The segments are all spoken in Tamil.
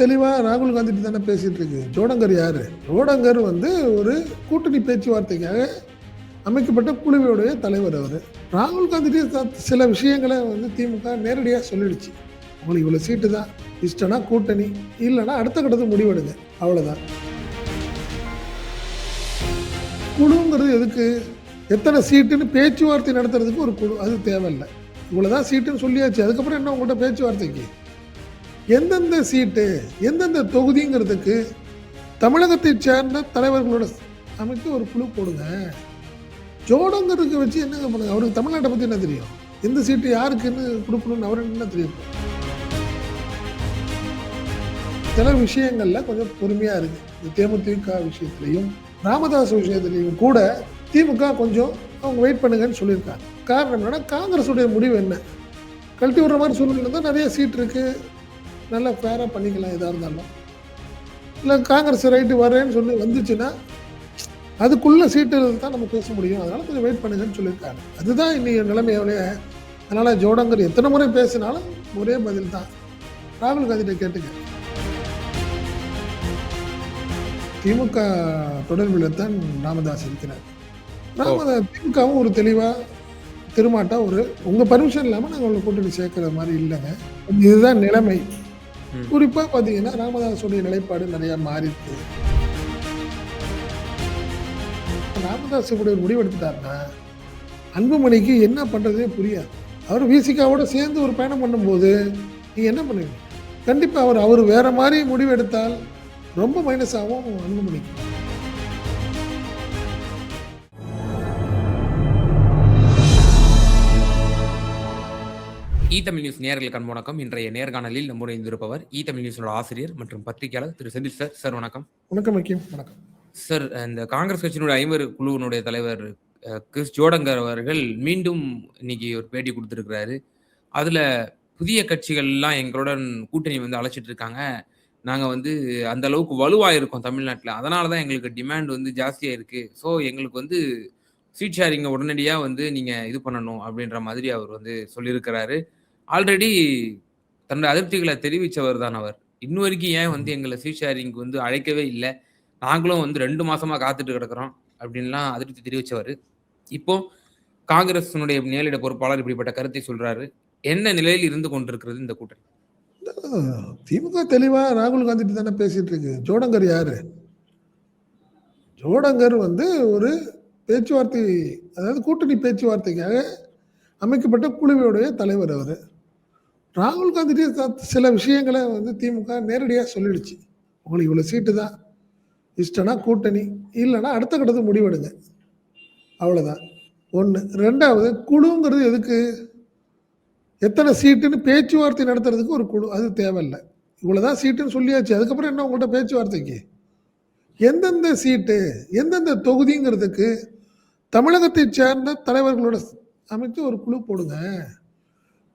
தெளிவா ராகுல் காந்திட்ட தானே பேசிட்டு இருக்கு. ஜோடங்கர் யாரு? ஜோடங்கர் ஒரு கூட்டணி பேச்சுவார்த்தைக்காக அமைக்கப்பட்ட குழுவுடைய தலைவர் அவரு. ராகுல் காந்திட்ட சில விஷயங்கள திமுக நேரடியா சொல்லிடுச்சு. உங்களுக்கு இவ்வளவு சீட்டு தான், இஷ்டம்னா கூட்டணி, இல்லைன்னா அடுத்த கட்டத்துக்கு முடிவெடுங்க, அவ்வளவுதான். குழுங்கிறது எதுக்கு? எத்தனை சீட்டுன்னு பேச்சுவார்த்தை நடத்துறதுக்கு ஒரு குழு, அது தேவையில்லை. இவ்வளவுதான் சீட்டுன்னு சொல்லியாச்சு, அதுக்கப்புறம் என்ன உங்கள்கிட்ட பேச்சுவார்த்தைக்கு? எந்தெந்த சீட்டு, எந்தெந்த தொகுதிங்கிறதுக்கு தமிழகத்தை சேர்ந்த தலைவர்களோட அமைத்து ஒரு குழு போடுங்க. ஜோடங்கருக்கு வச்சு என்னங்க பண்ணுங்க? அவருக்கு தமிழ்நாட்டை பத்தி என்ன தெரியும்? எந்த சீட்டு யாருக்குன்னு கொடுக்கணும்னு அவருக்கு என்ன தெரியும்? சில விஷயங்கள்ல கொஞ்சம் பொறுமையா இருக்கு. இந்த தேமுதிக விஷயத்திலையும் ராமதாஸ் விஷயத்திலையும் கூட திமுக கொஞ்சம் அவங்க வெயிட் பண்ணுங்கன்னு சொல்லியிருக்காங்க. காரணம் என்னன்னா, காங்கிரஸுடைய முடிவு என்ன? கழட்டி விடுற மாதிரி சூழ்நிலை தான். நிறைய சீட் இருக்கு, நல்லா ஃபேராக பண்ணிக்கலாம் எதாக இருந்தாலும். இல்லை காங்கிரஸ் ரைட்டு வரேன்னு சொல்லி வந்துச்சுன்னா அதுக்குள்ள சீட்டு தான் நம்ம பேச முடியும். அதனால கொஞ்சம் வெயிட் பண்ணுங்கன்னு சொல்லியிருக்காங்க. அதுதான் இன்னைக்கு நிலைமையோடைய. அதனால ஜோடங்கர் எத்தனை முறை பேசினாலும் ஒரே பதில் தான். ராகுல் காந்திகிட்ட கேட்டுங்க. திமுக தொடர்பில் தான் ராமதாஸ் இருக்கிறார். ராமதாஸ் திமுகவும் ஒரு தெளிவா திருமாட்டா உங்க பர்மிஷன் இல்லாம நாங்கள் உங்களை கூட்டணி சேர்க்கிற மாதிரி இல்லைங்க, இதுதான் நிலைமை. குறிப்பா பாத்தீங்கன்னா ராமதாஸுடைய நிலைப்பாடு நிறைய மாறிருக்கு. ராமதாஸ் இப்படி ஒரு முடிவு எடுத்துட்டாருன்னா அன்புமணிக்கு என்ன பண்றதே புரியாது. அவர் விசிகாவோட சேர்ந்து ஒரு பயணம் பண்ணும்போது நீங்க என்ன பண்ணுவீங்க? கண்டிப்பா அவர் வேற மாதிரி முடிவு எடுத்தால் ரொம்ப மைனஸ் ஆகும் அன்புமணிக்கு. தமிழ் நியூஸ் நேயர்களுக்கு அன்பு வணக்கம். இன்றைய நேர்காணலில் நம்முடைய இருப்பவர் தமிழ் நியூஸோட ஆசிரியர் மற்றும் பத்திரிகையாளர் திரு செந்தில் சார். சார் வணக்கம். வணக்கம். வணக்கம் சார். இந்த காங்கிரஸ் கட்சியினுடைய 50 குழுவினுடைய தலைவர் கிறிஸ் ஜோடங்கர் அவர்கள் மீண்டும் இன்னைக்கு ஒரு பேட்டி கொடுத்திருக்கிறாரு. அதுல புதிய கட்சிகள் எல்லாம் எங்களுடன் கூட்டணி அழைச்சிட்டு இருக்காங்க, நாங்க அந்த அளவுக்கு வலுவா இருக்கோம் தமிழ்நாட்டில், அதனாலதான் எங்களுக்கு டிமாண்ட் ஜாஸ்தியா இருக்கு, ஸோ எங்களுக்கு சீட் ஷேரிங்க உடனடியா நீங்க இது பண்ணணும் அப்படின்ற மாதிரி அவர் சொல்லியிருக்கிறாரு. ஆல்ரெடி தன்னுடைய அதிருப்திகளை தெரிவிச்சவர் தான் அவர். இன்னும் வரைக்கும் ஏன் எங்களை சீட் ஷேரிங் அழைக்கவே இல்லை, நாங்களும் 2 மாசமா காத்துட்டு கிடக்கிறோம் அப்படின்லாம் அதிருப்தி தெரிவிச்சவர். இப்போ காங்கிரஸினுடைய மேலிட பொறுப்பாளர் இப்படிப்பட்ட கருத்தை சொல்றாரு. என்ன நிலையில் இருந்து கொண்டிருக்கிறது இந்த கூட்டணி? திமுக தெளிவா ராகுல் காந்தி தானே பேசிட்டு இருக்கு. ஜோடங்கர் யாரு? ஜோடங்கர் ஒரு பேச்சுவார்த்தை, அதாவது கூட்டணி பேச்சுவார்த்தைக்காக அமைக்கப்பட்ட குழுவுடைய தலைவர் அவரு. ராகுல் காந்திட்ட சில விஷயங்களை திமுக நேரடியா சொல்லிடுச்சு. உங்களுக்கு இவ்வளவு சீட்டு தான், இஷ்டம்னா கூட்டணி, இல்லைன்னா அடுத்த கட்டத்துக்கு முடிவெடுங்க, அவ்வளவுதான். ஒண்ணு. ரெண்டாவது, குழுங்கிறது எதுக்கு? எத்தனை சீட்டுன்னு பேச்சுவார்த்தை நடத்துறதுக்கு ஒரு குழு, அது தேவையில்லை. இவ்வளவுதான் சீட்டுன்னு சொல்லியாச்சு, அதுக்கப்புறம் என்ன உங்கள்கிட்ட பேச்சுவார்த்தைக்கு? எந்தெந்த சீட்டு, எந்தெந்த தொகுதிங்கிறதுக்கு தமிழகத்தை சேர்ந்த தலைவர்களோட அமைத்து ஒரு குழு போடுங்க.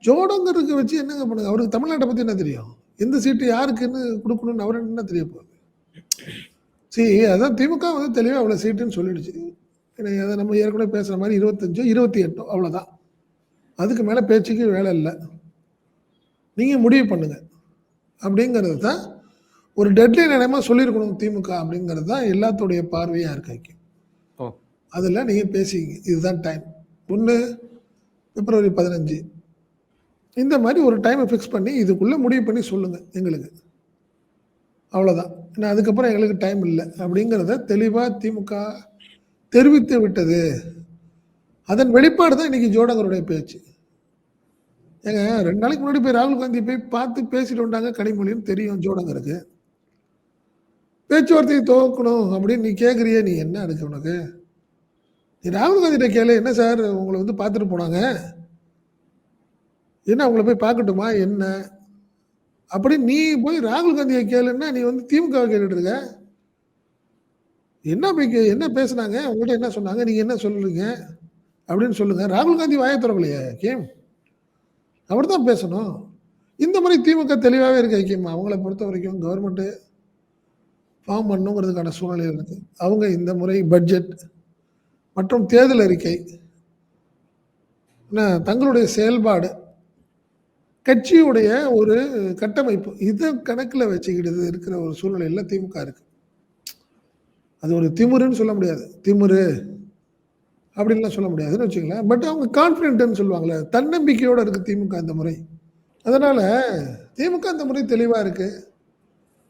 ஜோடங்கருக்கு வச்சு என்னங்க பண்ணுங்க? அவருக்கு தமிழ்நாட்டை பத்தி என்ன தெரியும்? எந்த சீட்டு யாருக்குன்னு கொடுக்கணும்னு அவருக்கு என்ன தெரிய போகுது? சரி, அதான் திமுக தெளிவா அவ்வளவு சீட்டுன்னு சொல்லிடுச்சு. அதை நம்ம ஏற்கனவே பேசுற மாதிரி 25 28 அவ்வளவுதான். அதுக்கு மேல பேச்சுக்கு வேலை இல்லை. நீங்க முடிவு பண்ணுங்க அப்படிங்கிறது தான் ஒரு டெட்லைன் இடமா சொல்லியிருக்கணும் திமுக அப்படிங்கிறது தான் எல்லாத்துடைய பார்வையா இருக்கு. அதுல நீங்க பேசிங்க, இதுதான் டைம். 1 பிப்ரவரி 15 இந்த மாதிரி ஒரு டைமை ஃபிக்ஸ் பண்ணி இதுக்குள்ள முடிவு பண்ணி சொல்லுங்க எங்களுக்கு, அவ்வளவுதான். ஏன்னா அதுக்கப்புறம் எங்களுக்கு டைம் இல்லை அப்படிங்கிறத தெளிவா திமுக தெரிவித்து விட்டது. அதன் வெளிப்பாடு தான் இன்னைக்கு ஜோடங்கருடைய பேச்சு. ஏங்க 2 நாளைக்கு முன்னாடி போய் ராகுல் காந்தி போய் பார்த்து பேசிட்டு வந்தாங்க, கனிமொழின்னு தெரியும் ஜோடங்கருக்கு. பேச்சுவார்த்தையை துவக்கணும் அப்படின்னு நீ கேட்குறிய, நீ என்ன இருக்கு உனக்கு? நீ ராகுல் காந்திகிட்ட கேளு, என்ன சார் உங்களை பார்த்துட்டு போனாங்க, என்ன உங்களை போய் பார்க்கட்டுமா என்ன அப்படி நீ போய் ராகுல் காந்தியை கேளுன்னா நீ திமுக கேட்டுட்டு இருக்க. என்ன பேசுனாங்க, உங்கள்கிட்ட என்ன சொன்னாங்க, நீங்க என்ன சொல்றீங்க அப்படின்னு சொல்லுங்க. ராகுல் காந்தி வாயை திறக்கலையே ஐக்கியம், அவர் தான் பேசணும். இந்த மாதிரி திமுக தெளிவாகவே இருக்கு ஐக்கியம். அவங்கள பொறுத்த வரைக்கும் கவர்மெண்ட் ஃபார்ம் பண்ணுங்கிறதுக்கான சூழ்நிலை இருக்கு. அவங்க இந்த முறை பட்ஜெட் மற்றும் தேர்தல் அறிக்கை தங்களுடைய செயல்பாடு கட்சியுடைய ஒரு கட்டமைப்பு. இத கணக்குல வச்சுக்கிட்டு இருக்கிற ஒரு சூழ்நிலையில திமுக இருக்கு. அது ஒரு திமிருன்னு சொல்ல முடியாது. திமிரு அப்படின்லாம் சொல்ல முடியாதுன்னு வச்சுக்கங்களேன். பட் அவங்க கான்ஃபிடென்ட்ன்னு சொல்லுவாங்கல்ல. தன்னம்பிக்கையோட இருக்கு திமுக இந்த முறை. அதனால திமுக இந்த முறை தெளிவா இருக்கு.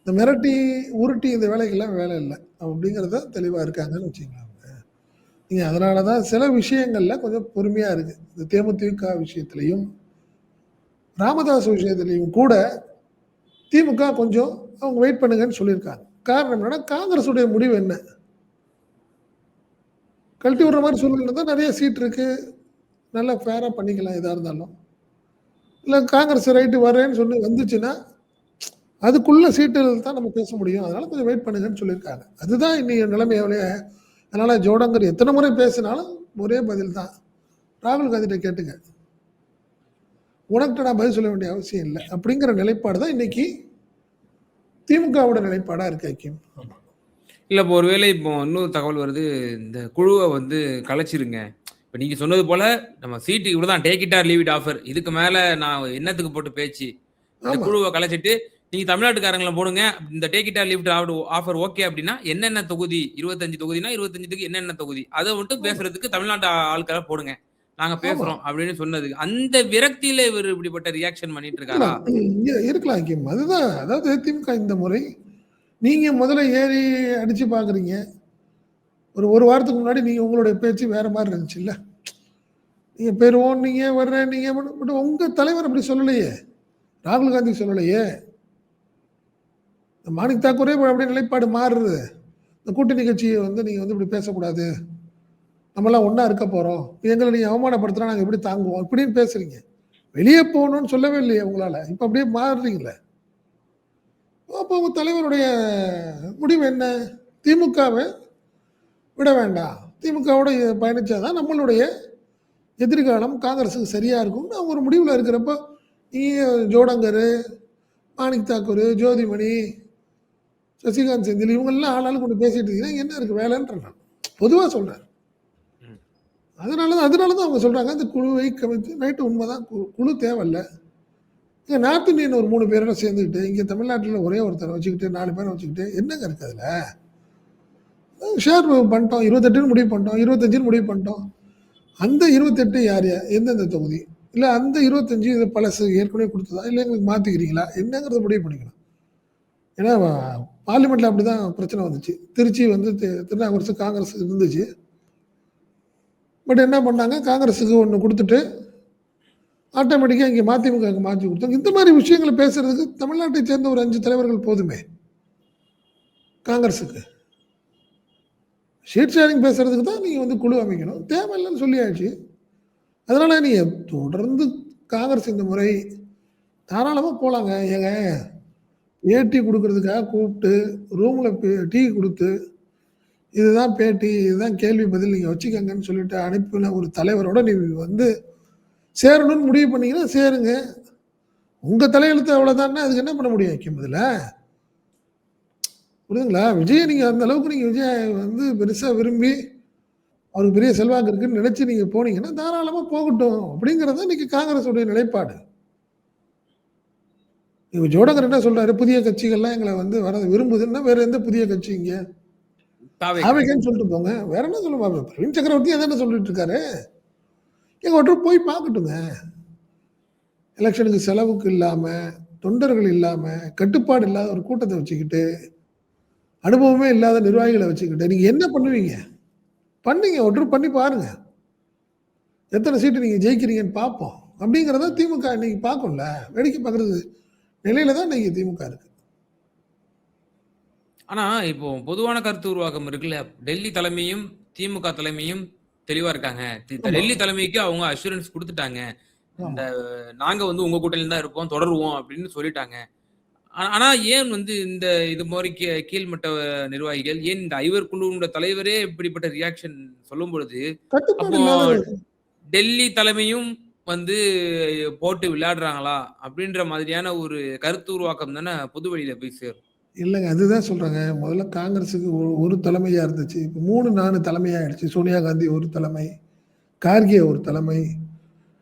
இந்த மிரட்டி, உருட்டி இந்த வேலைக்கெல்லாம் வேலை இல்ல. அப்படிங்கிறத தெளிவா இருக்காங்கன்னு வச்சுக்கங்களேன். நீங்க அதனால தான் சில விஷயங்கள்ல கொஞ்சம் பொறுமையா இருக்கு. இந்த தேமுதிக விஷயத்திலயும், ராமதாஸ் விஷயத்திலயும் கூட திமுக கொஞ்சம் அவங்க வெயிட் பண்ணுங்கன்னு சொல்லியிருக்காங்க. காரணம் என்னன்னா, காங்கிரஸ் உடைய முடிவு என்ன? கழட்டி விடுற மாரி சூழ்நிலை இருந்தா நெறைய சீட் இருக்கு. நல்லா ஃபேரா பண்ணிக்கலாம் எதா இருந்தாலும். இல்ல காங்கிரஸ் ரைட்டு வரேன்னு சொல்லி வந்துச்சுன்னா, அதுக்குள்ள சீட்டுகள் தான் நம்ம பேச முடியும். அதனால கொஞ்சம் வெயிட் பண்ணுங்கன்னு சொல்லியிருக்காங்க. அதுதான் இன்னைய நிலைமையோலயே அதனால ஜோடங்கர் எத்தன முறை பேசினாலும் ஒரே பதில் தான். ராகுல் காந்திட்ட கேட்டுங்க. உனக்கிட்ட நான் பதில் சொல்ல வேண்டிய அவசியம் இல்ல. அப்படிங்கிற நிலைப்பாடு தான் இன்னைக்கு திமுகவோட நிலைப்பாடா இருக்கு ஐக்கியம். ஆமா. இல்ல இப்போ ஒருவேளை இப்போ இன்னொரு தகவல் வருது. இந்த குழுவ வந்து கலைச்சிருங்க. இப்ப நீங்க சொன்னது போல நம்ம சீட்டு இவ்வளவுதான் take it or leave it offer. இதுக்கு மேல நான் என்னத்துக்கு போட்டு பேச்சு? இந்த ஆமா. குழுவ கலைச்சிட்டு நீங்க தமிழ்நாட்டுக்காரங்கள போடுங்க. இந்த take it or leave it offer okay அப்டின்னா என்னென்ன தொகுதி 25 தொகுதினா 25க்கு என்னென்ன தொகுதி? அத மட்டும் ஆமா. பேசுறதுக்கு தமிழ்நாட்டு ஆட்கள போடுங்க. நாங்க ஆமா. பேசுறோம் அப்படின்னு சொன்னது. அந்த விரக்தியில இவரு இப்படிப்பட்ட ரியாக்ஷன் பண்ணிட்டு இருக்காரா? இருக்கலாம். இருக்கலாம் ஐக்கியம். அதுதான். அதாவது திமுக இந்த முறை நீங்க முதல்ல ஏறி அடிச்சு பார்க்குறீங்க. ஒரு 1 வாரத்துக்கு முன்னாடி நீங்க உங்களுடைய பேச்சு வேற மாரி இருந்துச்சுல்ல. நீங்க பெறுவோன்னீங்க, வர்றேன்னீங்க. பட் உங்க தலைவர் அப்படி சொல்லலையே. ராகுல் காந்தி சொல்லலையே. இந்த மாணிக் தாக்கூரே அப்படியே நிலைப்பாடு மாறுது. இந்த கூட்டணி கட்சிய வந்து நீங்க வந்து இப்படி பேசக்கூடாது. நம்மலாம் ஒண்ணா இருக்க போறோம். எங்கள நீங்க அவமானப்படுத்தினா நாங்க எப்படி தாங்குவோம்? இப்படின்னு பேசுறீங்க. வெளிய போணும்னு சொல்லவே இல்லையே உங்களால. இப்ப அப்படியே மாறுறீங்களே. அப்போ உங்க தலைவருடைய முடிவு என்ன? திமுகவ விட வேண்டாம். திமுகவோட பயணிச்சா தான் நம்மளுடைய எதிர்காலம் காங்கிரஸுக்கு சரியா இருக்கும்னு அவங்க ஒரு முடிவுல இருக்கிறப்போ, நீங்க ஜோடங்கரு, மாணிக் தாக்கூர், ஜோதிமணி, சசிகாந்த் செந்தில் இவங்கெல்லாம் ஆளாளுக்கு ஒண்ணு பேசிட்டு இருக்கீங்கன்னா, என்ன இருக்கு வேலைன்றேன் நான். பொதுவா சொல்றேன். ம். அதனால தான் அவங்க சொல்றாங்க, இந்த குழுவை கமித்து ரைட்டு உண்மதான். குழு தேவையில்ல. இங்க நார்த் இந்தியன் ஒரு 3 பேரோட சேர்ந்துக்கிட்டு, இங்க தமிழ்நாட்டுல ஒரே ஒருத்தர வச்சுக்கிட்டு, 4 பேர வச்சுக்கிட்டு என்னங்க இருக்கு அதுல? ஷேர் பண்ணிட்டோம். 28ன்னு முடிவு பண்ணிட்டோம். 25ன்னு முடிவு பண்ணிட்டோம். அந்த 28 யார் யார்? எந்தெந்த தொகுதி? இல்ல அந்த 25 இது பழசு ஏற்கனவே குடுத்ததா? இல்ல எங்களுக்கு மாத்திக்கிறீங்களா? என்னங்கிறத முடிவு பண்ணிக்கணும். ஏன்னா பார்லிமெண்ட்ல அப்படிதான் பிரச்சனை வந்துச்சு. திருச்சி வந்து திருநாவுக்கரசு காங்கிரஸ் இருந்துச்சு. பட் என்ன பண்ணாங்க, காங்கிரஸுக்கு ஒண்ணு குடுத்துட்டு, ஆட்டோமேட்டிக்கா இங்க மதிமுகவுக்கு மாத்தி குடுத்தாங்க. இந்த மாரி விஷயங்கள பேசுறதுக்கு தமிழ்நாட்டை சேர்ந்த ஒரு 5 தலைவர்கள் போதுமே! காங்கிரஸுக்கு. ஷீட் ஷேரிங் பேசுறதுக்கு தான் நீங்க வந்து குழு அமைக்கணும். தேவையில்லன்னு சொல்லியாச்சு. அதனால நீங்க தொடர்ந்து காங்கிரஸ் இந்த முறை தாராளமா போலாங்க. ஏங்க பேட்டி குடுக்குறதுக்காக கூப்ட்டு, ரூம்ல டீ குடுத்து, இதுதான் பேட்டி, இதுதான் கேள்வி பதில் நீங்க வச்சுக்கங்கன்னு சொல்லிட்டு அனுப்பின ஒரு தலைவரோட நீங்க வந்து சேரணும்னு முடிவு பண்ணீங்கன்னா சேருங்க. உங்க தலையெழுத்து அவ்வளோதான்னா, அதுக்கு என்ன பண்ண முடியும் ஐக்கியம் இதுல? புரியுதுங்களா? விஜய நீங்க அந்த அளவுக்கு நீங்க விஜய வந்து பெருசா விரும்பி, அவருக்கு பெரிய செல்வாக்கு இருக்குன்னு நினைச்சு நீங்க போனீங்கன்னா, தாராளமா போகட்டும். அப்படிங்கிறது தான் இன்னைக்கு காங்கிரஸுடைய நிலைப்பாடு. இவங்க ஜோடங்கர் என்ன சொல்றாரு? புதிய கட்சிகள்லாம் எங்கள வந்து வர விரும்புதுன்னா, வேற எந்த புதிய கட்சி இங்க? தாவேக்கா. தாவேக்கான்னு சொல்லிட்டு போங்க. வேற என்ன சொல்லுவாங்க? பிரவீன் சக்கரவர்த்தி அதானே சொல்லிட்டு இருக்காரு. ஏங்க ஒருத்தர் போய் பார்க்கட்டுங்க. எலக்ஷனுக்கு செலவுக்கு இல்லாம, தொண்டர்கள் இல்லாம, கட்டுப்பாடு இல்லாத ஒரு கூட்டத்த வச்சுக்கிட்டு, அனுபவமே இல்லாத நிர்வாகிகள வச்சுக்கிட்டு, நீங்க என்ன பண்ணுவீங்க? பண்ணீங்க. ஒருத்தர் பண்ணி பாருங்க. எத்தன சீட்டு நீங்க ஜெயிக்கிறீங்கன்னு பார்ப்போம். அப்படிங்கிறத திமுக இன்னைக்கு பார்க்கும்ல. வேடிக்கை பார்க்குறது நிலையில தான் இன்னைக்கு திமுக இருக்கு. ஆனா, இப்போ பொதுவான கருத்து உருவாக்கம் இருக்குல்ல. டெல்லி தலைமையும், திமுக தலைமையும் தெளிவா இருக்காங்க. ஆமா, டெல்லி தலைமைக்கு அவங்க அஷ்யூரன்ஸ் குடுத்துட்டாங்க. இந்த ஆமா. நாங்க வந்து உங்க கூட்டணியில தான் இருப்போம், தொடருவோம் அப்படின்னு சொல்லிட்டாங்க. ஆனா ஏன் வந்து இந்த இது மாரி கீழ்மட்ட நிர்வாகிகள், ஏன் இந்த ஐவர் குழுவோட தலைவரே இப்படிப்பட்ட ரியாக்ஷன் சொல்லும்பொழுது, கட்டுப்பாடு அப்போ இல்லாத டெல்லி தலைமையும் வந்து போட்டு விளையாடுறாங்களா? அப்படின்ற மாதிரியான ஒரு கருத்து உருவாக்கம் தானே பொது வெளியில போய் சேரும். இல்லங்க. அதுதான் சொல்றேங்க. முதல்ல காங்கிரஸுக்கு ஒரு தலைமையா இருந்துச்சு. இப்ப 3, 4 தலைமையா ஆயிடுச்சு. சோனியா காந்தி ஒரு தலைமை, கார்கே ஒரு தலைமை,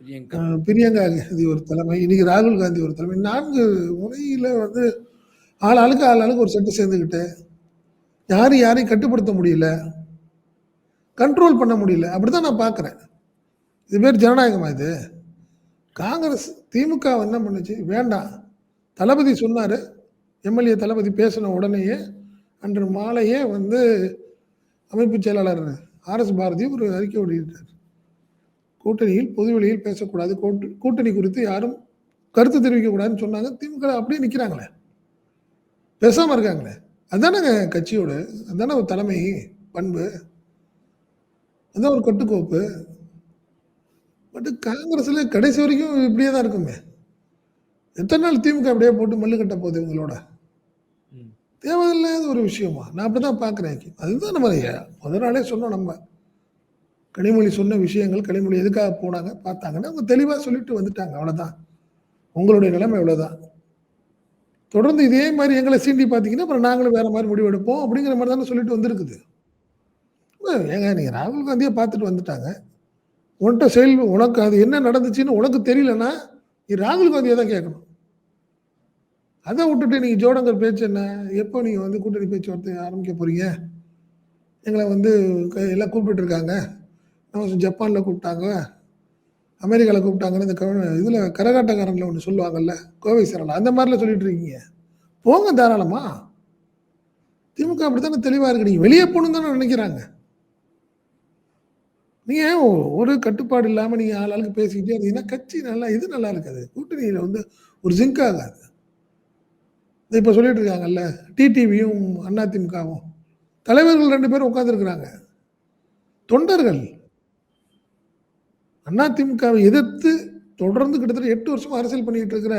பிரியங்கா. பிரியங்கா காந்தி ஒரு தலைமை, இன்னைக்கு ராகுல் காந்தி ஒரு தலைமை. 4 முனையில வந்து ஆளாளுக்கு ஒரு செட்டு சேர்ந்துக்கிட்டு, யாரும் யாரையும் கட்டுப்படுத்த முடியல. கண்ட்ரோல் பண்ண முடியல. அப்படிதான் நான் பார்க்குறேன். இது பேர் ஜனநாயகமா இது? காங்கிரஸ் திமுக என்ன பண்ணுச்சு? வேண்டாம். தளபதி சொன்னாரு. எம்எல்ஏ தளபதி பேசின உடனேயே, அன்று மாலையே வந்து அமைப்பு செயலாளர் ஆர்.எஸ். பாரதி ஒரு அறிக்கை வெளியிட்டார். கூட்டணியில் பொதுவெளியில் பேசக்கூடாது. கூட்டணி குறித்து யாரும் கருத்து தெரிவிக்கக்கூடாதுன்னு சொன்னாங்க. திமுக அப்படியே நிற்கிறாங்களே, பேசாம இருக்காங்களே. அதானங்க கட்சியோட, அதானே ஒரு தலைமை பண்பு, அதான் ஒரு கட்டுக்கோப்பு. பட் காங்கிரஸ்ல கடைசி வரைக்கும் இப்படியே தான் இருக்குமே. எத்தனை நாள் திமுக அப்படியே போட்டு மல்லு கட்ட போகுது இவங்களோட? தேவையில்லாத ஒரு விஷயமா நான் அப்படிதான் பார்க்குறேன். அதுதான் நம்ம முதல் நாளே சொன்னோம். நம்ம கனிமொழி சொன்ன விஷயங்கள், கனிமொழி எதுக்காக போனாங்க பார்த்தாங்கன்னா அவங்க தெளிவாக சொல்லிட்டு வந்துட்டாங்க. அவ்வளோதான், உங்களுடைய நிலைமை இவ்வளோதான். தொடர்ந்து இதே மாதிரி எங்களை சீண்டி பார்த்தீங்கன்னா அப்புறம் நாங்களும் வேற மாதிரி முடிவு எடுப்போம் அப்படிங்கிற மாதிரி தானே சொல்லிட்டு வந்திருக்குது. ஏங்க நீங்கள் ராகுல் காந்தியை பார்த்துட்டு வந்துட்டாங்க. உனக்கு அது என்ன நடந்துச்சுன்னு உனக்கு தெரியலன்னா நீ ராகுல் காந்தியை தான் கேட்கணும். அதை விட்டுட்டு நீங்கள் ஜோடங்கர் பேச்சு என்ன, எப்போ நீங்கள் வந்து கூட்டணி பேச்சுவார்த்தை ஆரம்பிக்க போறீங்க? எங்களை வந்து எல்லாம் கூப்பிட்டு இருக்காங்க. நம்ம ஜப்பானில் கூப்பிட்டாங்க, அமெரிக்காவில் கூப்பிட்டாங்கன்னு இந்த இதில் கரகாட்டக்காரனில் ஒன்று சொல்லுவாங்கல்ல, கோவை சரளா, அந்த மாதிரிலாம் சொல்லிட்டு இருக்கீங்க. போங்க தாராளமா. திமுக அப்படித்தானே தெளிவாக இருக்கு. நீங்கள் வெளியே போகணுன்னு தானே நினைக்கிறாங்க. நீங்கள் ஒரு கட்டுப்பாடு இல்லாமல் நீங்கள் ஆளாளுக்கு பேசிக்கிட்டே இருந்தீங்கன்னா கட்சி நல்லா இருக்காது. கூட்டணியில் வந்து ஒரு ஜிங்க் ஆகாது. இப்போ சொல்லிட்டு இருக்காங்கல்ல, டிடிவியும் அதிமுகவும் தலைவர்கள் 2 பேரும் உட்காந்துருக்குறாங்க. தொண்டர்கள் அதிமுகவை எதிர்த்து தொடர்ந்து கிட்டத்தட்ட 8 வருஷமா அரசியல் பண்ணிட்டு இருக்கிற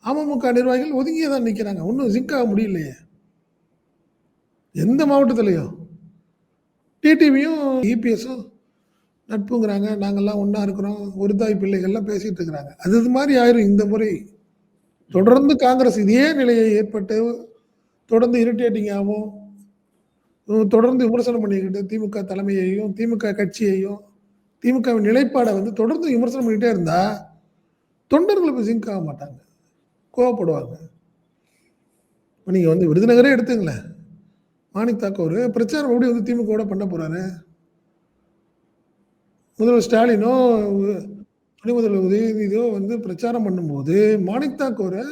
அமமுக நிர்வாகிகள் ஒதுங்கியே தான் நிற்கிறாங்க. ஒன்றும் ஜிங்க் ஆக முடியலையே எந்த மாவட்டத்திலையும். டிடிவியும் இபிஎஸும் நட்புங்கிறாங்க, நாங்கள்லாம் ஒன்றா இருக்கிறோம், ஒரு தாய் பிள்ளைகள்லாம் பேசிகிட்டு இருக்கிறாங்க. அது மாதிரி ஆயிரும் இந்த முறை. தொடர்ந்து காங்கிரஸ் இதே நிலையை ஏற்பட்டு தொடர்ந்து இரிட்டேட்டிங்காகவும் தொடர்ந்து விமர்சனம் பண்ணிக்கிட்டு திமுக தலைமையையும் திமுக கட்சியையும் திமுகவின் நிலைப்பாடை வந்து தொடர்ந்து விமர்சனம் பண்ணிகிட்டே இருந்தால் தொண்டர்கள் இப்போ ஜிங்க் ஆக மாட்டாங்க, கோவப்படுவாங்க. இப்போ நீங்கள் வந்து விருதுநகரே எடுத்துங்களேன். மாணிக் தாக்கூர் பிரச்சாரம் எப்படி வந்து திமுகவோட பண்ண போகிறாரு? முதல்வர் ஸ்டாலினோ துணை முதல்வர் உதயநிதியோ வந்து பிரச்சாரம் பண்ணும்போது மாணிக் தாக்கூரை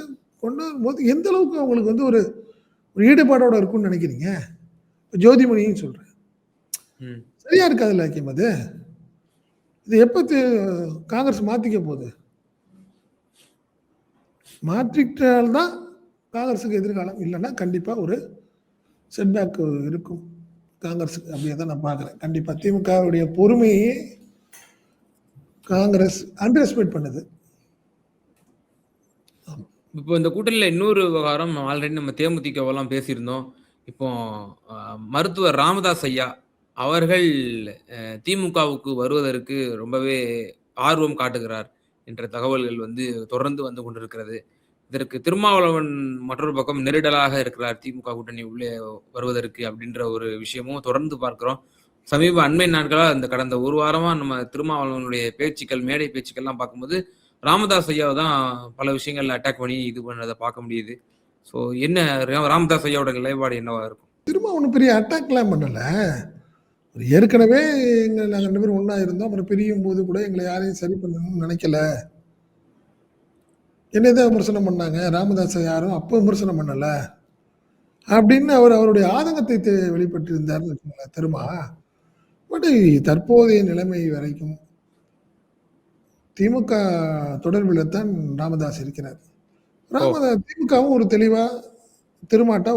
கொண்டு வரும்போது எந்த அளவுக்கு அவங்களுக்கு வந்து ஒரு ஈடுபாடோட இருக்கும்னு நினைக்கிறீங்க? ஜோதிமணியும் சொல்கிறேன், சரியா இருக்காதுல்ல ஹக்கீம்? அது இது எப்போ காங்கிரஸ் மாற்றிக்க போகுது? மாற்றிட்டால்தான் காங்கிரஸுக்கு எதிர்காலம், இல்லைன்னா கண்டிப்பாக ஒரு செட்பேக் இருக்கும் காங்கிரஸுக்கு. அப்படியே தான் நான் பார்க்குறேன். கண்டிப்பாக திமுகவுடைய பொறுமையை காங்கிரஸ் அண்டர் எஸ்டிமேட் பண்ணுது. இப்போ இந்த கூட்டணியில் இன்னொரு விவகாரம், ஆல்ரெடி நம்ம தேமுதிகவெல்லாம் பேசியிருந்தோம். இப்போ மருத்துவர் ராமதாஸ் ஐயா அவர்கள் திமுகவுக்கு வருவதற்கு ரொம்பவே ஆர்வம் காட்டுகிறார் என்ற தகவல்கள் வந்து தொடர்ந்து வந்து கொண்டிருக்கிறது. இதற்கு திருமாவளவன் மற்றொரு பக்கம் நெருடலாக இருக்கிறார் திமுக கூட்டணி உள்ளே வருவதற்கு அப்படின்ற ஒரு விஷயமும் தொடர்ந்து பார்க்கிறோம். சமீப அண்மை நாட்களாக இந்த கடந்த ஒரு வாரமா நம்ம திருமாவளவனுடைய பேச்சுக்கள், மேடை பேச்சுக்கள்லாம் பார்க்கும்போது ராமதாஸ் ஐயாவை தான் பல விஷயங்கள்ல அட்டாக் பண்ணி இது பண்ணதை பார்க்க முடியுது. ஸோ என்ன ராமதாஸ் ஐயாவோட நிலைப்பாடு என்னவா இருக்கும்? திரும்ப ஒன்றும் பெரிய அட்டாக்லாம் பண்ணலை. ஏற்கனவே நாங்கள் 2 பேரும் ஒன்றா இருந்தோம். அப்புறம் பிரியும் போது கூட எங்களை யாரையும் சரி பண்ணணும்னு நினைக்கல. என்னதான் விமர்சனம் பண்ணாங்க, ராமதாஸை யாரும் அப்போ விமர்சனம் பண்ணல அப்படின்னு அவருடைய ஆதங்கத்தை வெளிப்பட்டு இருந்தார்னு வச்சுக்கோங்களேன் திருமா. பட் தற்போதைய நிலைமை வரைக்கும் திமுக தொடர்பில் தான் ராமதாஸ் இருக்கிறார். திமுகவும் ஒரு தெளிவா திருமாட்டா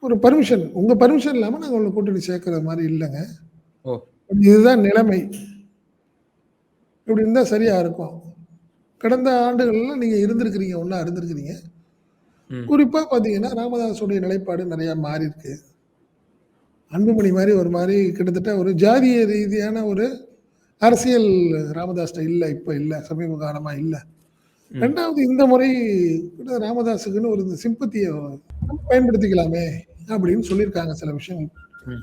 ஒரு பர்மிஷன், உங்க பர்மிஷன் இல்லாம நாங்க உங்களை கூட்டணி சேர்க்கிற மாதிரி இல்லைங்க, இதுதான் நிலைமை, இப்படி இருந்தா சரியா இருக்கும். கடந்த ஆண்டுகள்ல நீங்க இருந்திருக்கிறீங்க, ஒன்னா இருந்திருக்கிறீங்க. குறிப்பா பாத்தீங்கன்னா ராமதாஸுடைய நிலைப்பாடு நிறைய மாறி இருக்கு. அன்புமணி மாதிரி ஒரு மாதிரி கிட்டத்தட்ட ஒரு ஜாதிய ரீதியான ஒரு அரசியல் ராமதாஸ்ட இல்ல, இப்ப இல்ல, சமீப காலமா இல்ல. 2வது இந்த முறை ராமதாஸுக்குன்னு ஒரு சிம்பத்தியை பயன்படுத்திக்கலாமே அப்படின்னு சொல்லியிருக்காங்க சில விஷயங்கள்.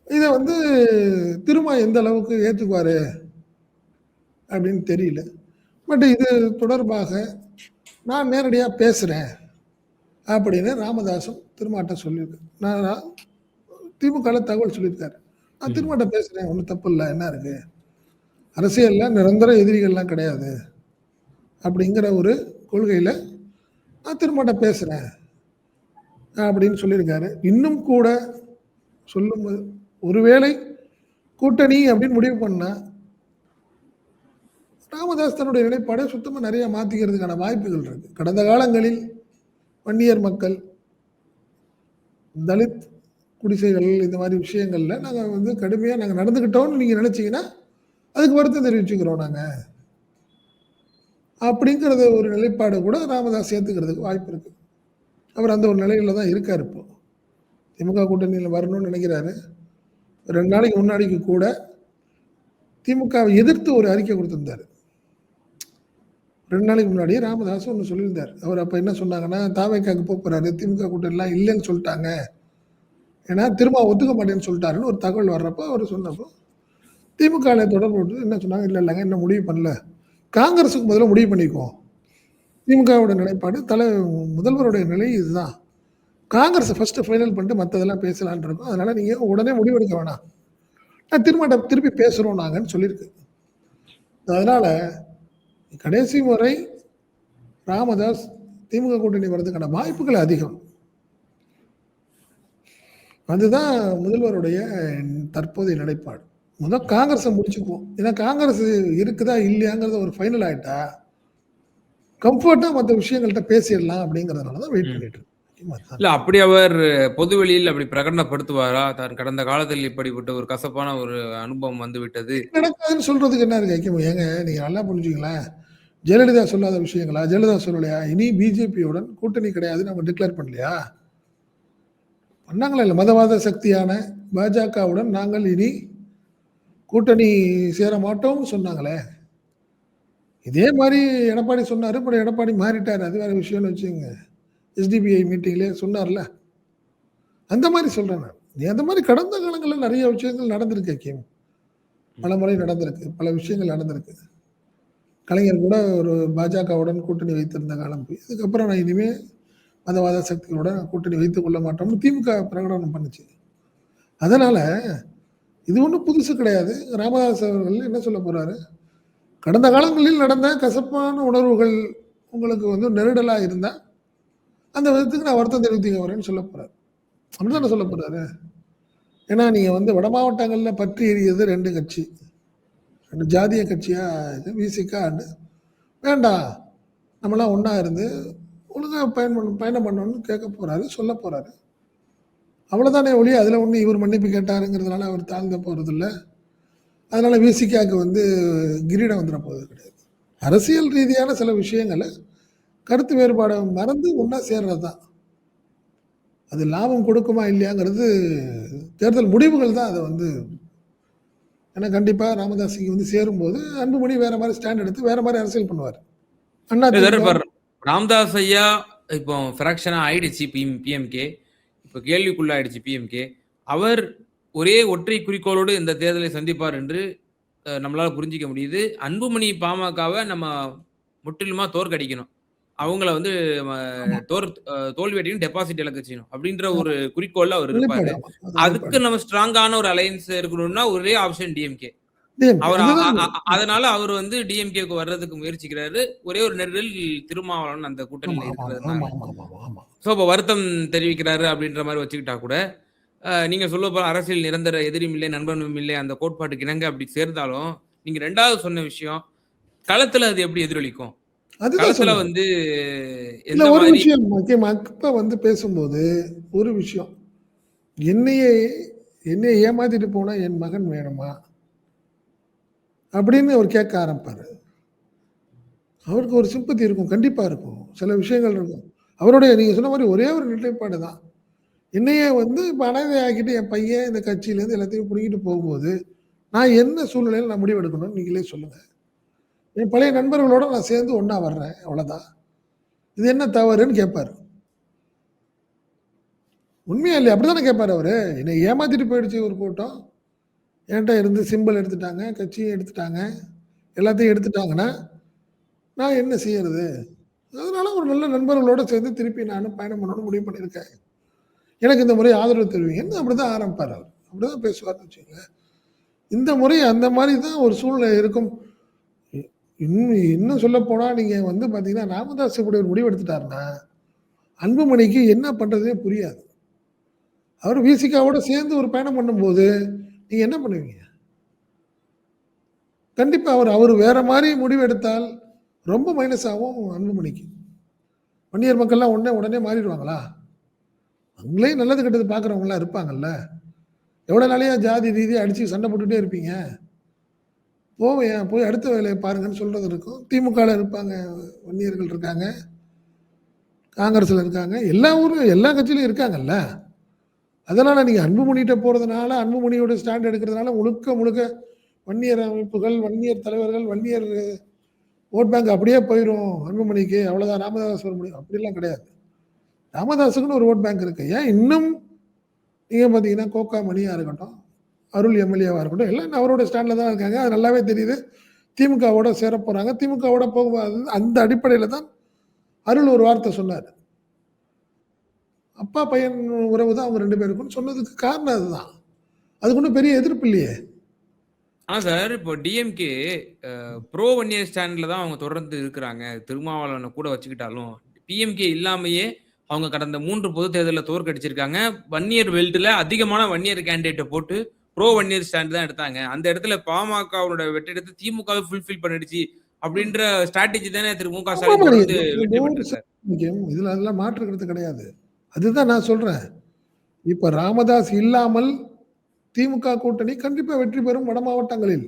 இதை வந்து திரும்ப எந்த அளவுக்கு ஏற்றுக்குவாரு அப்படின்னு தெரியல. பட் இது தொடர்பாக நான் நேரடியா பேசுறேன் அப்படின்னு ராமதாசும் திருமாட்ட சொல்லியிருக்கு. நான் திமுகல தகவல் சொல்லியிருக்காரு. நான் ம். திருமாட்ட பேசுறேன். ஒண்ணும் தப்பு இல்ல. என்ன இருக்கு? அரசியல்ல நிரந்தர எதிரிகள்லாம் கிடையாது. அப்படிங்கிற ஒரு கொள்கையில நான் திருமாட்ட பேசுறேன் அப்படின்னு சொல்லியிருக்காரு. இன்னும் கூட சொல்லும்போது ஒருவேளை கூட்டணி அப்படின்னு முடிவு பண்ணா, ராமதாஸ் தன்னுடைய நிலைப்பாடை சுத்தமா நிறைய மாத்திக்கிறதுக்கான வாய்ப்புகள் இருக்கு. கடந்த காலங்களில் வன்னியர் மக்கள், தலித் குடிசைகள் இந்த மாதிரி விஷயங்கள்ல நாங்க வந்து கடுமையா நாங்க நடந்துக்கிட்டோம்னு நீங்க நினைச்சீங்கன்னா, அதுக்கு வருத்தம் தெரிவிச்சுக்கிறோம் நாங்க. அப்படிங்கிறத ஒரு நிலைப்பாடு கூட ராமதாஸ் ஏத்துக்கிறதுக்கு வாய்ப்பு இருக்கு. அவர் அந்த ஒரு நிலையில தான் இருக்காரு இப்போ. திமுக கூட்டணியில வரணும்னு நினைக்கிறாரு. 2 நாளைக்கு முன்னாடிக்கு கூட திமுகவை எதிர்த்து ஒரு அறிக்கை கொடுத்திருந்தாரு. 2 நாளைக்கு முன்னாடியே ராமதாஸ் ஒண்ணு சொல்லியிருந்தார். அவர் அப்ப என்ன சொன்னாங்கன்னா, தாவேக்காக்கு போறாரு. திமுக கூட்டணிலாம் இல்லைன்னு சொல்லிட்டாங்க. ஏன்னா திரும்ப ஒத்துக்க மாட்டேன்னு சொல்லிட்டாருன்னு ஒரு தகவல் வர்றப்போ அவர் சொன்னப்போ, திமுகல தொடர்பு கொண்டு என்ன சொன்னாங்க, இல்ல இல்லங்க இன்னும் முடிவு பண்ணல. காங்கிரஸுக்கு முதல்ல முடிவு பண்ணிக்குவோம். திமுகவோட நிலைப்பாடு முதல்வருடைய நிலை இதுதான். காங்கிரஸ ஃபர்ஸ்ட் ஃபைனல் பண்ணிட்டு மத்ததெல்லாம் பேசலாம்னு இருக்கோம். அதனால நீங்க உடனே முடிவெடுக்க வேணாம். நான் திருப்பி பேசுறோம் நாங்கன்னு சொல்லியிருக்கு. அதனால கடைசி முறை ராமதாஸ் திமுக கூட்டணி வர்றதுக்கான வாய்ப்புகள் அதிகம். அதுதான் முதல்வருடைய தற்போதைய நிலைப்பாடு. காங்கிரஸை முடிச்சுக்குவோம். ஏன்னா காங்கிரஸ் இருக்குதா இல்லையாங்கிறத ஒரு ஃபைனல் ஆயிட்டா கம்ஃபர்ட்டா மற்ற விஷயங்கள்ட்ட பேசிடலாம் அப்படிங்கிறதுனால தான் வெயிட் பண்ணிட்டு இருக்கோம். இல்ல அப்படி அவர் பொதுவெளியில் அப்படி பிரகடனப்படுத்துவாரா? தான் கடந்த காலத்தில் இப்படிப்பட்ட ஒரு கசப்பான ஒரு அனுபவம் வந்து விட்டது. நடக்காதுன்னு சொல்றதுக்கு என்ன இருக்கு ஐக்கியம்? ஏங்க நீங்க நல்லா புரிஞ்சுங்களேன். ஜெயலலிதா சொல்லாத விஷயங்களா? ஜெயலலிதா சொல்லலையா? இனி பிஜேபியுடன் கூட்டணி கிடையாதுன்னு அவங்க டிக்ளேர் பண்ணலையா? பண்ணாங்களா இல்ல? மதவாத சக்தியான பாஜகவுடன் நாங்கள் இனி கூட்டணி சேர மாட்டோம்னு சொன்னாங்களே. இதே மாதிரி எடப்பாடி சொன்னாரு. அப்புறம் எடப்பாடி மாறிட்டாரு. அது வேற விஷயம்னு வச்சுங்க. எஸ்டிபிஐ மீட்டிங்லேயே சொன்னார்ல. அந்த மாதிரி சொல்றேன் நான். அந்த மாதிரி கடந்த காலங்களில் நிறைய விஷயங்கள் நடந்திருக்கு ஐக்கியம். பல முறை நடந்திருக்கு. பல விஷயங்கள் நடந்திருக்கு. கலைஞர் கூட ஒரு பாஜகவுடன் கூட்டணி வைத்திருந்த காலம் போய் அதுக்கப்புறம் நான் இனிமே மதவாத சக்திகளோட கூட்டணி வைத்துக் கொள்ள மாட்டோம்னு திமுக பிரகடனம் பண்ணுச்சு. அதனால இது ஒன்றும் புதுசு கிடையாது. ராமதாஸ் அவர்கள் என்ன சொல்ல போறாரு? கடந்த காலங்களில் நடந்த கசப்பான உணர்வுகள் உங்களுக்கு வந்து நெருடலா இருந்தா அந்த விதத்துக்கு நான் வருத்தம் தெரிவித்துக்க வரேன்னு சொல்ல போறாரு. அப்படித்தானே சொல்ல போறாரு. ஏன்னா நீங்க வந்து வட மாவட்டங்கள்ல பற்றி எறியது 2 கட்சி, 2 ஜாதிய கட்சியா விசிக வேண்டாம், நம்மளாம் ஒண்ணா இருந்து ஒழுங்கா பயணம் பண்ணணும்னு கேட்க போறாரு, சொல்ல போறாரு. அவ்வளவுதானே ஒழிய அதுல ஒண்ணு இவர் மன்னிப்பு கேட்டாருங்கிறதுனால அவர் தாழ்ந்த போறது இல்லை. அதனால விசிகாக்கு வந்து கிரீடம் வந்துட போறது கிடையாது. அரசியல் ரீதியான சில விஷயங்களை கருத்து வேறுபாடை மறந்து ஒன்னா சேர்றது தான். அது லாபம் கொடுக்குமா இல்லையாங்கிறது தேர்தல் முடிவுகள் தான் அதை வந்து. ஏன்னா கண்டிப்பா ராமதாஸுக்கு வந்து சேரும்போது அன்புமணி வேற மாதிரி ஸ்டாண்ட் எடுத்து வேற மாதிரி அரசியல் பண்ணுவார். ராமதாஸ் ஐயா இப்போ ஃபிராக்ஷனா ஆயிடுச்சு பிஎம்கே. இப்போ கேள்விக்குள்ளாயிடுச்சு பிஎம்கே. அவர் ஒரே ஒற்றை குறிக்கோளோடு இந்த தேர்தலை சந்திப்பார் என்று நம்மளால புரிஞ்சிக்க முடியுது. அன்புமணி பாமகவை நம்ம முற்றிலுமா தோற்கடிக்கணும், அவங்கள வந்து தோல்வியடையும், டெபாசிட் இழக்க செய்யணும் அப்படின்ற ஒரு குறிக்கோள்ல அவர் இருப்பாரு. அதுக்கு நம்ம ஸ்ட்ராங்கான ஒரு அலையன்ஸ் இருக்கணும்னா ஒரே ஆப்ஷன் டிஎம்கே. அவர் அதனால அவர் வந்து டிஎம்கேக்கு வர்றதுக்கு முயற்சிக்கிறாரு. ஒரே ஒரு நெருடல் திருமாவளவன் அந்த கூட்டணியில இருக்கிறதுனால. சோ இப்ப வருத்தம் தெரிவிக்கிறாரு அப்படின்ற மாதிரி வச்சுக்கிட்டா கூட நீங்க சொல்ல போற அரசியல் நிரந்தர எதிரியும் இல்லை நண்பனும் இல்லை அந்த கோட்பாட்டுக்கு இணங்க அப்படி சேர்ந்தாலும் நீங்க 2வது சொன்ன விஷயம் களத்துல அது எப்படி எதிரொலிக்கும்? களத்துல வந்து ஒரு விஷயம் அப்பா வந்து பேசும்போது ஒரு விஷயம், என்னையே ஏமாத்திட்டு போனா என் மகன் வேணுமா அப்படின்னு அவர் கேட்க ஆரம்பிப்பாரு. அவருக்கு ஒரு சிம்பத்தி இருக்கும், கண்டிப்பா இருக்கும், சில விஷயங்கள் இருக்கும். அவருடைய நீங்க சொன்ன மாதிரி ஒரே ஒரு நிலைப்பாடு தான். என்னையே வந்து இப்போ அனாதை ஆக்கிட்டு என் பையன் இந்த கட்சியிலேருந்து எல்லாத்தையும் பிடிக்கிட்டு போகும்போது நான் என்ன சூழ்நிலையில் நான் முடிவு எடுக்கணும்னு நீங்களே சொல்லுங்க. என் பழைய நண்பர்களோட நான் சேர்ந்து ஒன்னா வர்றேன், அவ்வளவுதான். இது என்ன தவறுன்னு கேட்பாரு. உண்மையா இல்லையா? அப்படித்தானே கேட்பாரு அவரு. என்னை ஏமாத்திட்டு போயிடுச்சு ஒரு கூட்டம், என்கிட்ட இருந்து சிம்பிள் எடுத்துட்டாங்க, கட்சியும் எடுத்துட்டாங்க, எல்லாத்தையும் எடுத்துட்டாங்கன்னா, நான் என்ன செய்யறது? அதனால ஒரு நல்ல நண்பர்களோட சேர்ந்து திருப்பி நானும் பயணம் பண்ணணும்னு முடிவு பண்ணியிருக்கேன். எனக்கு இந்த முறை ஆதரவு தெரிவிங்கன்னு அப்படிதான் ஆரம்பிப்பாரு அவரு. அப்படிதான் பேசுவார்ன்னு வச்சுக்கங்களேன். இந்த முறை அந்த மாரி தான் ஒரு சூழ்நிலை இருக்கும். இ இன்னும் இன்னும் சொல்லப்போனா நீங்க வந்து பார்த்தீங்கன்னா, ராமதாஸ் இப்படி ஒரு முடிவு எடுத்துட்டாருன்னா, அன்புமணிக்கு என்ன பண்றதுன்னே புரியாது. அவரு விசிகாவோட சேர்ந்து ஒரு பயணம் பண்ணும்போது, நீங்க என்ன பண்ணுவீங்க? கண்டிப்பா அவரு அவரு வேற மாரி முடிவு எடுத்தால், ரொம்ப மைனஸ் ஆகும் அன்புமணிக்கு. வன்னியர் மக்கள்லாம் உடனே மாறிடுவாங்களா? அவங்களே நல்லது கெட்டது பார்க்குறவங்கலாம் இருப்பாங்கல்ல. எவ்வளோ நாளையா ஜாதி ரீதியா அடிச்சு சண்டை போட்டுட்டே இருப்பீங்க? போவேன் போய் அடுத்த வேலைய பாருங்கன்னு சொல்றது இருக்கும். திமுகல இருப்பாங்க, வன்னியர்கள் இருக்காங்க, காங்கிரஸ்ல இருக்காங்க. எல்லா ஊரும் எல்லா கட்சியிலும் இருக்காங்கல்ல. அதனால நீங்க அன்புமணிட்ட போறதுனால, அன்புமணியோட ஸ்டாண்ட் எடுக்கிறதுனால முழுக்க முழுக்க வன்னியர் அமைப்புகள், வன்னியர் தலைவர்கள், வன்னியர் ஓட் பேங்க் அப்படியே போயிரும் அன்புமணிக்கு. அவ்வளோதான் ராமதாஸ் வர முடியும். அப்படிலாம் கிடையாது. ராமதாஸுக்குன்னு ஒரு ஓட் பேங்க் இருக்கு. ஏன் இன்னும் நீங்க பார்த்தீங்கன்னா, கோகா மணியா இருக்கட்டும், அருள் எம்எல்ஏவா இருக்கட்டும், எல்லாம் அவரோட ஸ்டாண்ட்ல தான் இருக்காங்க. அது நல்லாவே தெரியுது. திமுகவோட சேரப்போறாங்க. திமுகவோட போகும்போது அந்த அடிப்படையில தான் அருள் ஒரு வார்த்தை சொன்னாரு. அப்பா, பையன் உறவு தான் அவங்க 2 பேருக்கும்னு சொன்னதுக்கு காரணம் அதுதான். அதுக்கு ஒண்ணும் பெரிய எதிர்ப்பு இல்லையே! ஆனா சார், இப்போ டிஎம்கே ப்ரோ வன்னியர் ஸ்டாண்ட்ல தான் அவங்க தொடர்ந்து இருக்கிறாங்க. திருமாவளவன கூட வச்சுக்கிட்டாலும், பிஎம்கே இல்லாமயே அவங்க கடந்த 3 பொதுத் தேர்தல்ல தோற்கடிச்சிருக்காங்க. வன்னியர் பெல்ட்ல அதிகமான வன்னியர் கேண்டிடேட்ட போட்டு ப்ரோ வன்னியர் ஸ்டாண்ட் தான் எடுத்தாங்க. அந்த இடத்துல பாமகவோட வெற்றிடத்த திமுகவே ஃபுல்ஃபில் பண்ணிடுச்சு அப்படின்ற ஸ்ட்ராட்டஜி தானே திரு மு க ஸ்டாலின் ஆமாமா. தொடர்ந்து இது வெற்றி 100% பெற்றிருக்காரு. இதுல அதெல்லாம் மாற்று கருத்து கிடையாது. அதுதான் நான் சொல்றேன். இப்ப ராமதாஸ் இல்லாமல் திமுக கூட்டணி கண்டிப்பா வெற்றி பெறும் வட மாவட்டங்களில்.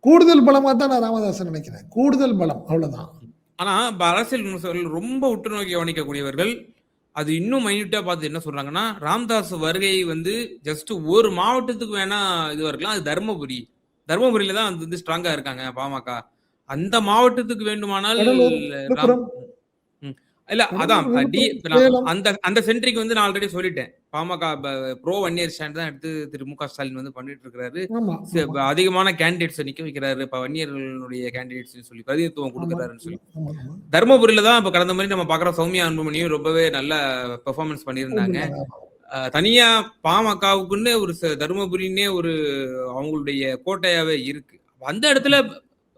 கூடுதல் பலமா தான் நான் ராமதாஸ நினைக்கிறேன். கூடுதல் பலம் அவ்வளவுதான். ஆனா, இப்ப அரசியல் விமர்சகர்கள் ரொம்ப உற்று நோக்கி கவனிக்கக்கூடியவர்கள், அது இன்னும் மைன்யூட்டா பார்த்து என்ன சொல்றாங்கன்னா, ராமதாஸ் வருகை வந்து ஜஸ்ட் ஒரு மாவட்டத்துக்கு வேணா இதுவா இருக்கலாம். அது தர்மபுரி. தர்மபுரியில தான் அது வந்து ஸ்ட்ராங்கா இருக்காங்க பாமக. அந்த மாவட்டத்துக்கு வேண்டுமானால் கடலூர், ராம் விழுப்புரம், ம். இல்ல அதான் கடலூர், இப்ப விழுப்புரம், நான் சேலம். அந்த அந்த சென்ட்ரிக் வந்து நான் ஆல்ரெடி சொல்லிட்டேன். பாமக ப்ரோ வன்னியர் ஸ்டாண்ட் தான் எடுத்து திரு மு க ஸ்டாலின் வந்து பண்ணிட்டு இருக்கிறாரு. ஆமா, ஆமா, அதிகமான கேண்டிடேட்ஸ நிக்க வைக்கிறாரு. இப்ப வன்னியர்களுடைய கேண்டிடேட்ஸ்ன்னு சொல்லி பிரதிநிதித்துவம் ஆமா, குடுக்குறாருன்னு சொல்லி. ஆமா, ஆமா. தர்மபுரியில தான் இப்ப கடந்த முறை நம்ம பார்க்குறோம் சௌமியா அன்புமணியும் ரொம்பவே நல்ல பெர்ஃபார்மன்ஸ் பண்ணியிருந்தாங்க. ஆமா. தனியா பாமகவுக்குன்னு ஒரு தர்மபுரின்னே ஒரு அவங்களுடைய கோட்டையாவே இருக்கு. அந்த இடத்துல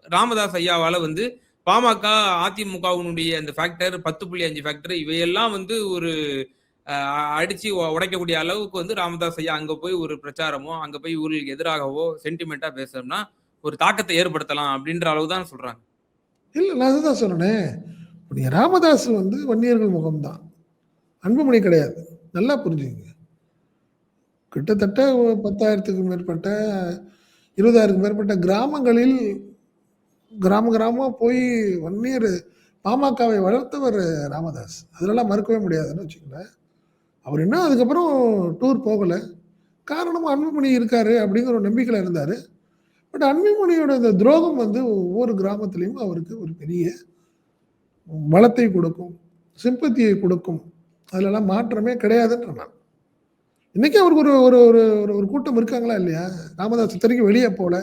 ராமதாஸ் ஐயாவால வந்து பாமக, அதிமுகவினுடைய அந்த ஃபேக்டர் 10.5 ஃபேக்டர் இவையெல்லாம் வந்து ஒரு அடிச்சு உடைக்கக்கூடிய அளவுக்கு வந்து ராமதாஸ் ஐயா அங்க போய் ஒரு பிரச்சாரமோ, அங்க போய் இவர்களுக்கு எதிராகவோ சென்டிமென்ட்டா பேசணும்னா, ஒரு தாக்கத்த ஏற்படுத்தலாம் அப்படின்ற அளவு தான் சொல்றாங்க. இல்ல நான் அதுதான் சொன்னேனே. இப்ப நீங்க ராமதாஸ் வந்து வன்னியர்கள் முகம் தான். அன்புமணி கிடையாது. நல்லா புரிஞ்சுக்கங்க. கிட்டத்தட்ட 10,000க்கும் மேற்பட்ட 20,000க்கும் மேற்பட்ட கிராமங்களில் கிராமமா போய் வன்னியர் பாமகவை வளர்த்தவர் ராமதாஸ். அதெல்லாம் மறுக்கவே முடியாதுன்னு வச்சுக்கங்களேன். அவர் இன்னும் அதுக்கப்புறம் டூர் போகல. காரணம் அன்புமணி இருக்காரு அப்படிங்கிற ஒரு நம்பிக்கையில இருந்தாரு. பட் அன்புமணியோட இந்த துரோகம் வந்து ஒவ்வொரு கிராமத்திலயும் அவருக்கு ஒரு பெரிய பலத்தை கொடுக்கும். சிம்பத்தியை கொடுக்கும். அதுலலாம் மாற்றமே கிடையாதுன்றேன் நான். இன்னைக்கு அவருக்கு ஒரு ஒரு ஒரு ஒரு ஒரு கூட்டம் இருக்காங்களா இல்லையா? ராமதாஸ் இத்தனைக்கும் வெளிய போல.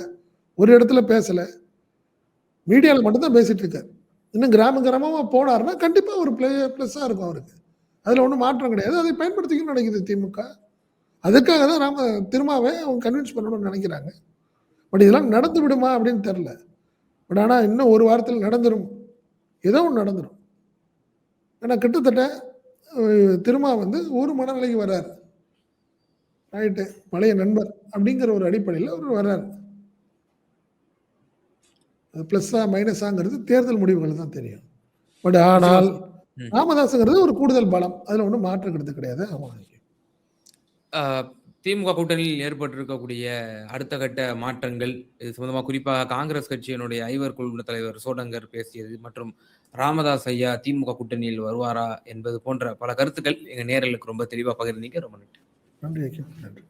ஒரு இடத்துல பேசல. மீடியால மட்டும் தான் பேசிட்டு இருக்காரு. இன்னும் கிராமமா போனாருன்னா, கண்டிப்பா ஒரு ப்ளஸ்ஸா இருக்கும் அவருக்கு. அதுல ஒண்ணும் மாற்றம் கிடையாது. அதை பயன்படுத்திக்கணும்னு நினைக்குது திமுக. அதுக்காக தான் திருமாவை அவங்க கன்வின்ஸ் பண்ணணும்னு நினைக்கிறாங்க. பட் இதெல்லாம் நடந்து விடுமா அப்படின்னு தெரியல. பட் ஆனா இன்னும் ஒரு வாரத்தில் நடந்துரும். ஏதோ ஒண்ணு நடந்துரும். ஏன்னா கிட்டத்தட்ட திருமா வந்து ஒரு மனநிலைக்கு வர்றாரு. ரைட்டு. பழைய நண்பர் அப்படிங்கிற ஒரு அடிப்படையில அவரு வர்றாரு. அது பிளஸ்ஸா, மைனஸாங்கிறது தேர்தல் முடிவுகள் தான் தெரியும். பட் ஆனால் ம். ராமதாஸ்ங்கிறது ஒரு கூடுதல் பலம். அதுல ஒண்ணும் மாற்று கருத்து கிடையாது. ஆமா. அ திமுக கூட்டணியில் ஏற்பட்டிருக்கக்கூடிய அடுத்த கட்ட மாற்றங்கள், இது சம்பந்தமா குறிப்பாக காங்கிரஸ் கட்சியினுடைய ஐவர் குழும தலைவர் சோடங்கர் பேசியது மற்றும் ராமதாஸ் ஐயா திமுக கூட்டணியில் வருவாரா என்பது போன்ற பல கருத்துக்கள் எங்க நேயர்களுக்கு ரொம்ப தெளிவா பகிர்ந்தீங்க. ரொம்ப நன்றி. நன்றி. நன்றி.